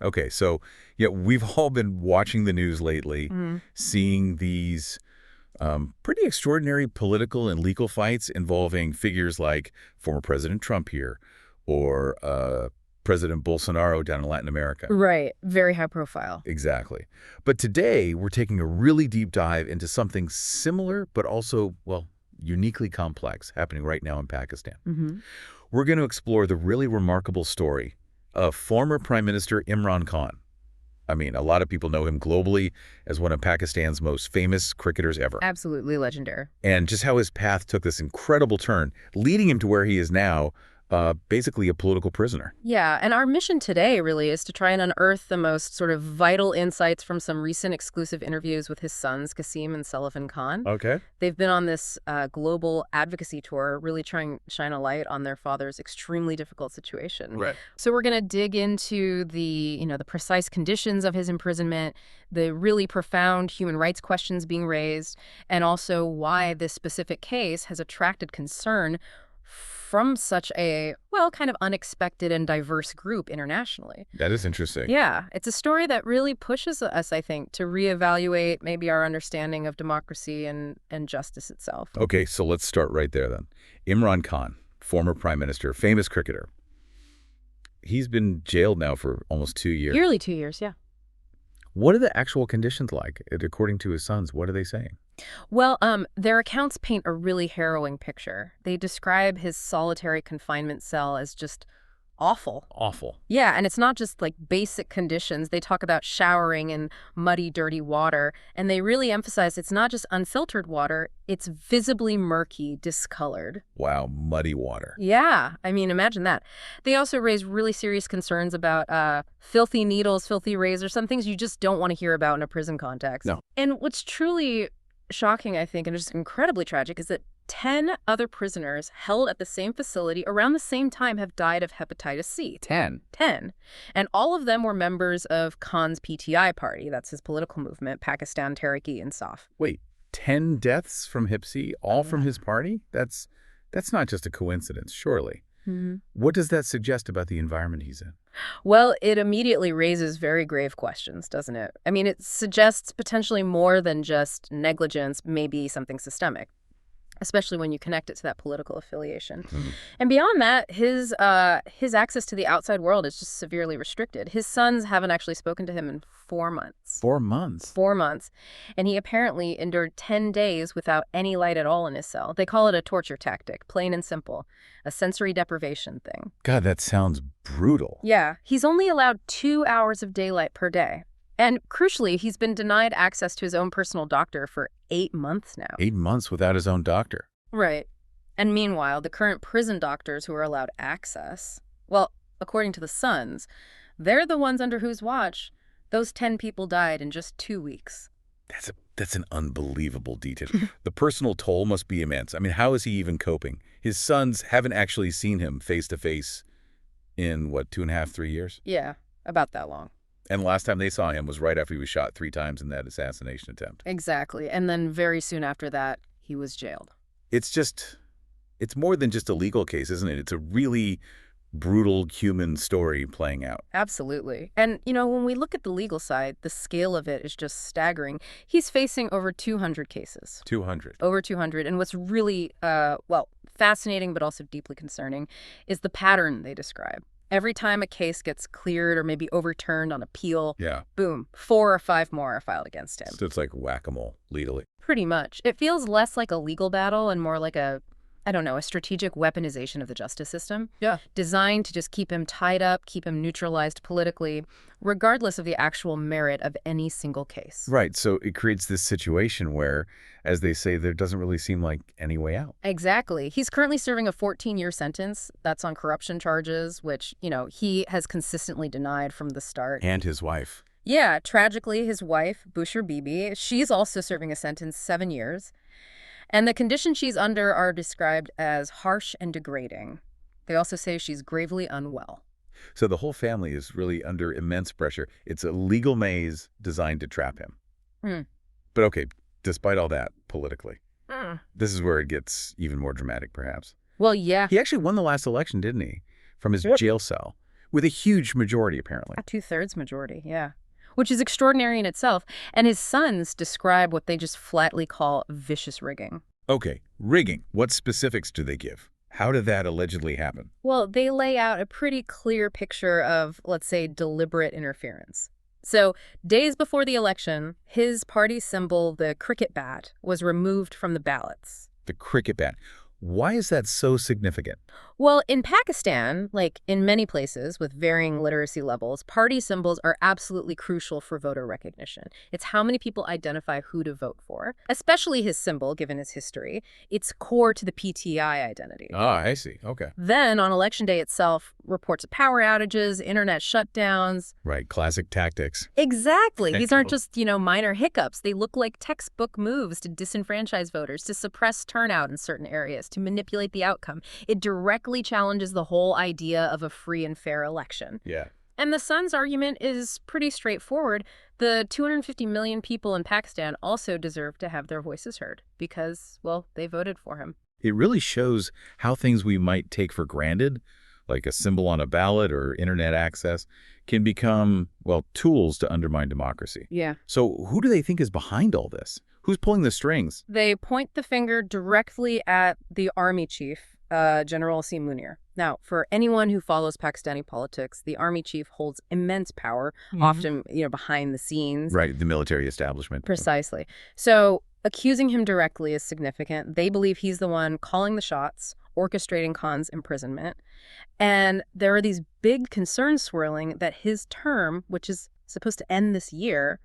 Okay, so yeah, we've all been watching the news lately, Hmm. seeing these pretty extraordinary political and legal fights involving figures like former President Trump here or President Bolsonaro down in Latin America. Right. Very high profile. Exactly. But today, we're taking a really deep dive into something similar, but also, well, uniquely complex happening right now in Pakistan. Hmm. We're going to explore the really remarkable story of former Prime Minister Imran Khan. I mean, a lot of people know him globally as one of Pakistan's most famous cricketers ever. Absolutely legendary. And just how his path took this incredible turn, leading him to where he is now, basically a political prisoner. Yeah, and our mission today really is to try and unearth the most sort of vital insights from some recent exclusive interviews with his sons, Qasim and Sullivan Khan. Okay. They've been on this global advocacy tour, really trying to shine a light on their father's extremely difficult situation. Right. So we're going to dig into the precise conditions of his imprisonment, the really profound human rights questions being raised, and also why this specific case has attracted concern from such a, well, kind of unexpected and diverse group internationally. That is interesting. Yeah, it's a story that really pushes us, I think, to reevaluate maybe our understanding of democracy and justice itself. Okay, so let's start right there then. Imran Khan, former prime minister, famous cricketer. He's been jailed now for almost 2 years. Nearly 2 years, yeah. What are the actual conditions like? According to his sons, what are they saying? Well, their accounts paint a really harrowing picture. They describe his solitary confinement cell as just awful. Awful. Yeah, and it's not just like basic conditions. They talk about showering in muddy, dirty water, and they really emphasize it's not just unfiltered water, it's visibly murky, discolored. Wow, muddy water. Yeah, I mean, imagine that. They also raise really serious concerns about filthy needles, filthy razors, some things you just don't want to hear about in a prison context. No. And what's truly shocking, I think, and just incredibly tragic is that 10 other prisoners held at the same facility around the same time have died of hepatitis C. 10. 10. And all of them were members of Khan's PTI party. That's his political movement, Pakistan Tehreek-e-Insaf. Wait, 10 deaths from Hep C, all from his party? That's not just a coincidence, surely. Mm-hmm. What does that suggest about the environment he's in? Well, it immediately raises very grave questions, doesn't it? I mean, it suggests potentially more than just negligence, maybe something systemic, especially when you connect it to that political affiliation. Hmm. And beyond that, his access to the outside world is just severely restricted. His sons haven't actually spoken to him in 4 months. 4 months? 4 months. And he apparently endured 10 days without any light at all in his cell. They call it a torture tactic, plain and simple, a sensory deprivation thing. God, that sounds brutal. Yeah, he's only allowed 2 hours of daylight per day. And crucially, he's been denied access to his own personal doctor for 8 months now. 8 months without his own doctor. Right. And meanwhile, the current prison doctors who are allowed access, well, according to the Sons, they're the ones under whose watch those 10 people died in just 2 weeks. That's an unbelievable detail. The personal toll must be immense. I mean, how is he even coping? His sons haven't actually seen him face to face in, what, 2.5, 3 years? Yeah, about that long. And the last time they saw him was right after he was shot 3 times in that assassination attempt. Exactly. And then very soon after that, he was jailed. It's more than just a legal case, isn't it? It's a really brutal human story playing out. Absolutely. And, when we look at the legal side, the scale of it is just staggering. He's facing over 200 cases. 200. Over 200. And what's really, fascinating but also deeply concerning is the pattern they describe. Every time a case gets cleared or maybe overturned on appeal, Yeah. boom, 4 or 5 more are filed against him. So it's like whack-a-mole, legally. Pretty much. It feels less like a legal battle and more like a strategic weaponization of the justice system. Yeah. Designed to just keep him tied up, keep him neutralized politically, regardless of the actual merit of any single case. Right. So it creates this situation where, as they say, there doesn't really seem like any way out. Exactly. He's currently serving a 14-year sentence. That's on corruption charges, which, he has consistently denied from the start. And his wife. Yeah. Tragically, his wife, Bushra Bibi, she's also serving a sentence, 7 years. And the conditions she's under are described as harsh and degrading. They also say she's gravely unwell. So the whole family is really under immense pressure. It's a legal maze designed to trap him. Hmm. But okay, despite all that, politically, Mm. this is where it gets even more dramatic, perhaps. Well, yeah. He actually won the last election, didn't he? From his Yep. jail cell, with a huge majority, apparently. A two-thirds majority, yeah. Which is extraordinary in itself. And his sons describe what they just flatly call vicious rigging. Okay, rigging. What specifics do they give? How did that allegedly happen? Well, they lay out a pretty clear picture of, let's say, deliberate interference. So, days before the election, his party symbol, the cricket bat, was removed from the ballots. The cricket bat. Why is that so significant? Well, in Pakistan, like in many places with varying literacy levels, party symbols are absolutely crucial for voter recognition. It's how many people identify who to vote for, especially his symbol, given his history. It's core to the PTI identity. Ah, I see. Okay. Then, on election day itself, reports of power outages, internet shutdowns. Right, classic tactics. Exactly. These aren't just, minor hiccups. They look like textbook moves to disenfranchise voters, to suppress turnout in certain areas, to manipulate the outcome. It directly challenges the whole idea of a free and fair election. Yeah. And the Sun's argument is pretty straightforward. The 250 million people in Pakistan also deserve to have their voices heard because, well, they voted for him. It really shows how things we might take for granted, like a symbol on a ballot or internet access, can become, well, tools to undermine democracy. Yeah. So who do they think is behind all this? Who's pulling the strings? They point the finger directly at the army chief, General Asim Munir. Now, for anyone who follows Pakistani politics, the army chief holds immense power, often, behind the scenes. Right, the military establishment. Precisely. So accusing him directly is significant. They believe he's the one calling the shots, orchestrating Khan's imprisonment. And there are these big concerns swirling that his term, which is supposed to end this year,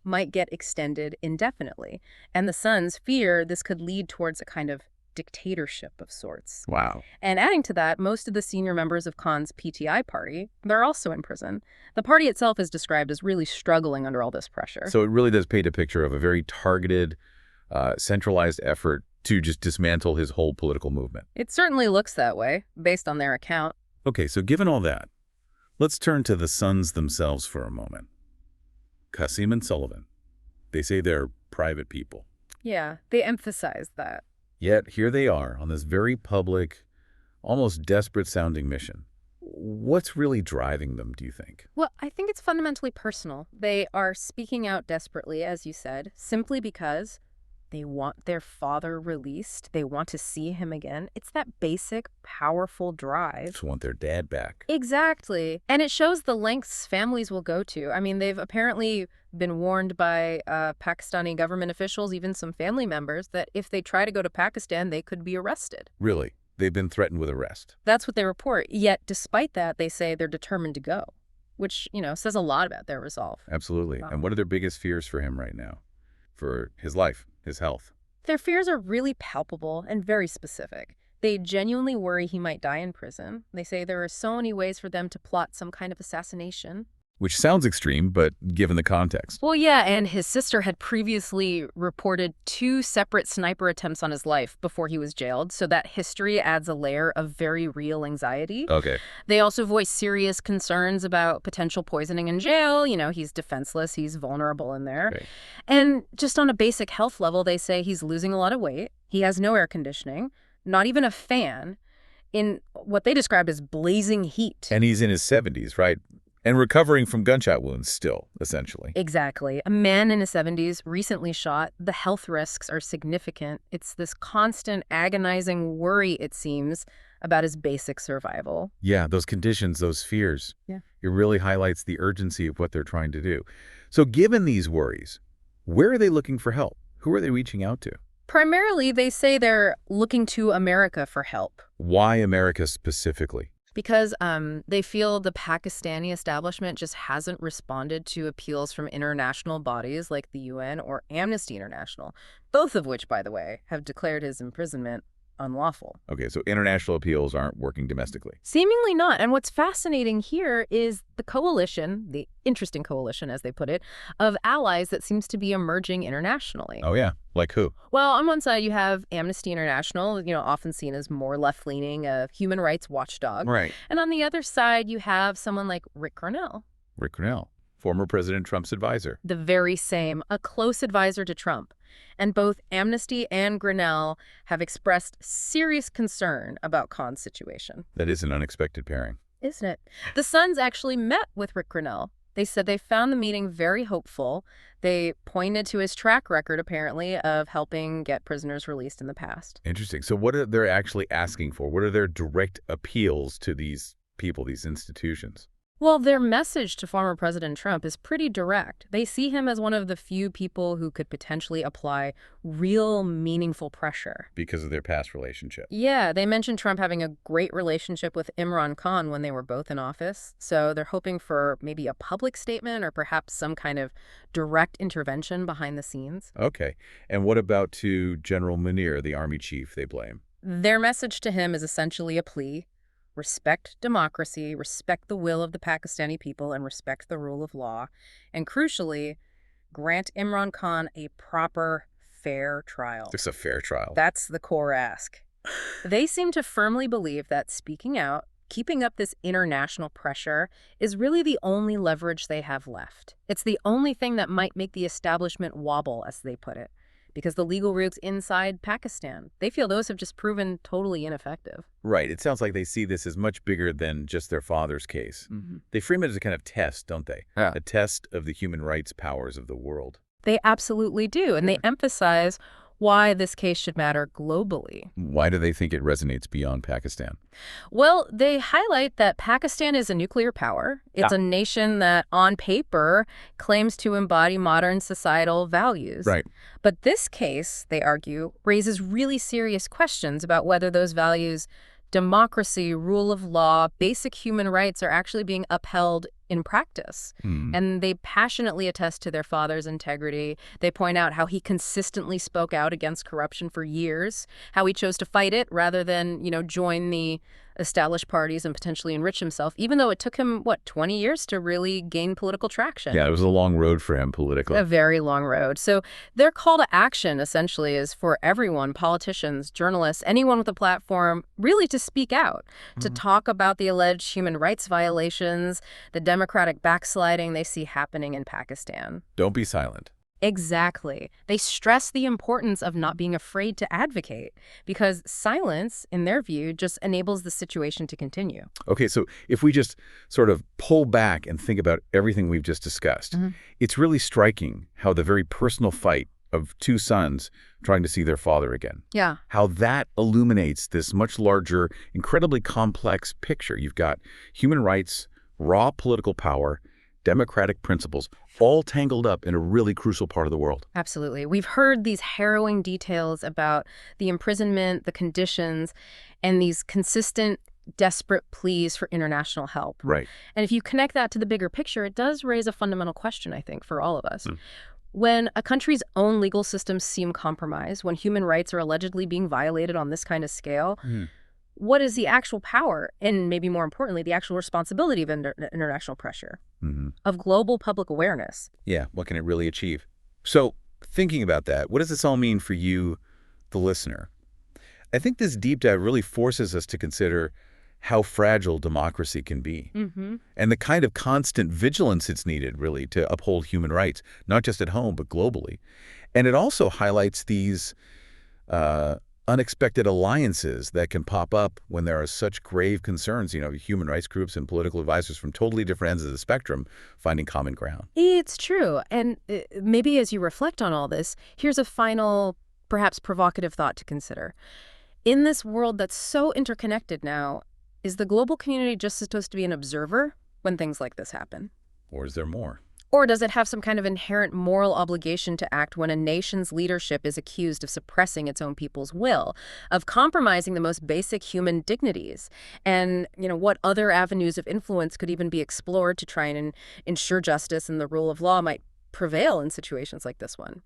might get extended indefinitely. And the Sons fear this could lead towards a kind of dictatorship of sorts. Wow. And adding to that, most of the senior members of Khan's PTI party, they're also in prison. The party itself is described as really struggling under all this pressure. So it really does paint a picture of a very targeted, centralized effort to just dismantle his whole political movement. It certainly looks that way, based on their account. Okay, so given all that, let's turn to the Sons themselves for a moment. Qasim and Sullivan. They say they're private people. Yeah, they emphasize that. Yet here they are on this very public, almost desperate-sounding mission. What's really driving them, do you think? Well, I think it's fundamentally personal. They are speaking out desperately, as you said, simply because they want their father released. They want to see him again. It's that basic, powerful drive. Just want their dad back. Exactly. And it shows the lengths families will go to. I mean, they've apparently been warned by Pakistani government officials, even some family members, that if they try to go to Pakistan, they could be arrested. Really? They've been threatened with arrest? That's what they report. Yet, despite that, they say they're determined to go, which, says a lot about their resolve. Absolutely. And what are their biggest fears for him right now? For his life, his health? Their fears are really palpable and very specific. They genuinely worry he might die in prison. They say there are so many ways for them to plot some kind of assassination. Which sounds extreme, but given the context. Well, yeah, and his sister had previously reported 2 separate sniper attempts on his life before he was jailed, so that history adds a layer of very real anxiety. Okay. They also voice serious concerns about potential poisoning in jail. He's defenseless, he's vulnerable in there. Okay. And just on a basic health level, they say he's losing a lot of weight. He has no air conditioning, not even a fan, in what they described as blazing heat. And he's in his 70s, right? And recovering from gunshot wounds still, essentially. Exactly. A man in his 70s, recently shot. The health risks are significant. It's this constant, agonizing worry, it seems, about his basic survival. Yeah, those conditions, those fears. Yeah. It really highlights the urgency of what they're trying to do. So given these worries, where are they looking for help? Who are they reaching out to? Primarily, they say they're looking to America for help. Why America specifically? Because they feel the Pakistani establishment just hasn't responded to appeals from international bodies like the UN or Amnesty International, both of which, by the way, have declared his imprisonment unlawful. Okay, so international appeals aren't working domestically. Seemingly not. And what's fascinating here is the coalition, the interesting coalition, as they put it, of allies that seems to be emerging internationally. Oh, yeah. Like who? Well, on one side, you have Amnesty International, often seen as more left-leaning, a human rights watchdog. Right. And on the other side, you have someone like Rick Grenell. Rick Grenell, former President Trump's advisor. The very same, a close advisor to Trump. And both Amnesty and Grenell have expressed serious concern about Khan's situation. That is an unexpected pairing. Isn't it? The Suns actually met with Rick Grinnell. They said they found the meeting very hopeful. They pointed to his track record, apparently, of helping get prisoners released in the past. Interesting. So what are they actually asking for? What are their direct appeals to these people, these institutions? Well, their message to former President Trump is pretty direct. They see him as one of the few people who could potentially apply real, meaningful pressure. Because of their past relationship. Yeah, they mentioned Trump having a great relationship with Imran Khan when they were both in office. So they're hoping for maybe a public statement or perhaps some kind of direct intervention behind the scenes. Okay. And what about to General Munir, the army chief they blame? Their message to him is essentially a plea. Respect democracy, respect the will of the Pakistani people, and respect the rule of law. And crucially, grant Imran Khan a proper, fair trial. Just a fair trial. That's the core ask. They seem to firmly believe that speaking out, keeping up this international pressure, is really the only leverage they have left. It's the only thing that might make the establishment wobble, as they put it. Because the legal routes inside Pakistan, they feel those have just proven totally ineffective. Right. It sounds like they see this as much bigger than just their father's case. They frame it as a kind of test, don't they? Yeah. A test of the human rights powers of the world. They absolutely do, and they emphasize why this case should matter globally. Why do they think it resonates beyond Pakistan? Well, they highlight that Pakistan is a nuclear power. It's a nation that, on paper, claims to embody modern societal values. Right. But this case, they argue, raises really serious questions about whether those values, democracy, rule of law, basic human rights, are actually being upheld in practice. And they passionately attest to their father's integrity. They point out how he consistently spoke out against corruption for years, how he chose to fight it rather than, join the established parties and potentially enrich himself, even though it took him, 20 years to really gain political traction. Yeah, it was a long road for him politically. A very long road. So their call to action essentially is for everyone, politicians, journalists, anyone with a platform, really to speak out, to talk about the alleged human rights violations, the democratic backsliding they see happening in Pakistan. Don't be silent. Exactly. They stress the importance of not being afraid to advocate because silence, in their view, just enables the situation to continue. Okay, so if we just sort of pull back and think about everything we've just discussed, it's really striking how the very personal fight of two sons trying to see their father again, Yeah. how that illuminates this much larger, incredibly complex picture. You've got human rights, raw political power, democratic principles, all tangled up in a really crucial part of the world. Absolutely. We've heard these harrowing details about the imprisonment, the conditions, and these consistent, desperate pleas for international help. Right. And if you connect that to the bigger picture, it does raise a fundamental question, I think, for all of us. When a country's own legal systems seem compromised, when human rights are allegedly being violated on this kind of scale, what is the actual power and, maybe more importantly, the actual responsibility of international pressure, of global public awareness? Yeah, what can it really achieve? So thinking about that, what does this all mean for you, the listener? I think this deep dive really forces us to consider how fragile democracy can be and the kind of constant vigilance it's needed, really, to uphold human rights, not just at home, but globally. And it also highlights these unexpected alliances that can pop up when there are such grave concerns, human rights groups and political advisors from totally different ends of the spectrum finding common ground. It's true. And maybe as you reflect on all this, here's a final, perhaps provocative thought to consider. In this world that's so interconnected now, is the global community just supposed to be an observer when things like this happen? Or is there more? Or does it have some kind of inherent moral obligation to act when a nation's leadership is accused of suppressing its own people's will, of compromising the most basic human dignities? And, what other avenues of influence could even be explored to try and ensure justice and the rule of law might prevail in situations like this one?